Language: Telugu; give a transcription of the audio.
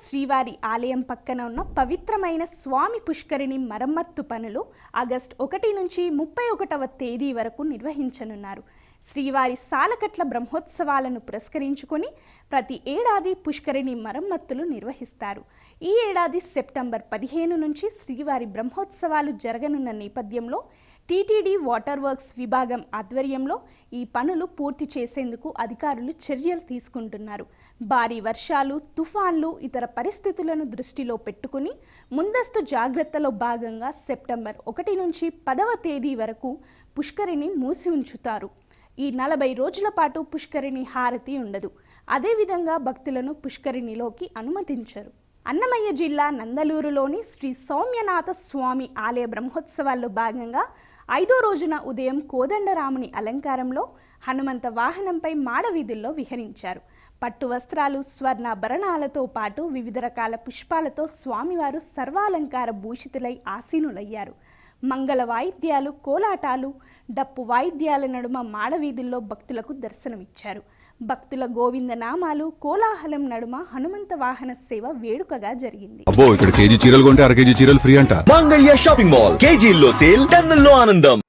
శ్రీవారి ఆలయం పక్కన ఉన్న పవిత్రమైన స్వామి పుష్కరిణి మరమ్మత్తు పనులు ఆగస్టు 1 నుంచి 31వ తేదీ వరకు నిర్వహించనున్నారు. శ్రీవారి సాలకట్ల బ్రహ్మోత్సవాలను పురస్కరించుకొని ప్రతి ఏడాది పుష్కరిణి మరమ్మతులు నిర్వహిస్తారు. ఈ ఏడాది సెప్టెంబర్ 15 నుంచి శ్రీవారి బ్రహ్మోత్సవాలు జరగనున్న నేపథ్యంలో టీటీడీ వాటర్ వర్క్స్ విభాగం ఆధ్వర్యంలో ఈ పనులు పూర్తి చేసేందుకు అధికారులు చర్యలు తీసుకుంటున్నారు. భారీ వర్షాలు, తుఫాన్లు, ఇతర పరిస్థితులను దృష్టిలో పెట్టుకుని ముందస్తు జాగ్రత్తలో భాగంగా సెప్టెంబర్ 1 నుంచి 10వ తేదీ వరకు పుష్కరిణి మూసి ఉంచుతారు. ఈ 40 రోజుల పాటు పుష్కరిణి హారతి ఉండదు. అదేవిధంగా భక్తులను పుష్కరిణిలోకి అనుమతించరు. అన్నమయ్య జిల్లా నందలూరులోని శ్రీ సౌమ్యనాథ స్వామి ఆలయ బ్రహ్మోత్సవాల్లో భాగంగా 5వ రోజున ఉదయం కోదండరాముని అలంకారంలో హనుమంత వాహనంపై మాడవీధుల్లో విహరించారు. పట్టు వస్త్రాలు, స్వర్ణాభరణాలతో పాటు వివిధ రకాల పుష్పాలతో స్వామివారు సర్వాలంకార భూషితులై ఆసీనులయ్యారు. మంగళ వాయిద్యాలు, కోలాటాలు, డప్పు వాయిద్యాల నడుమ మాడవీధుల్లో భక్తులకు దర్శనమిచ్చారు. భక్తుల గోవిందనామాలు, కోలాహలం నడుమ హనుమంత వాహన సేవ వేడుకగా జరిగింది. అబ్బో, ఇక్కడ కేజీ చీరలు కొంటే అర కేజీ చీరలు ఫ్రీ అంట. మంగళ్య షాపింగ్ మాల్, కేజీల్లో సేల్, టన్నుల్లో ఆనందం.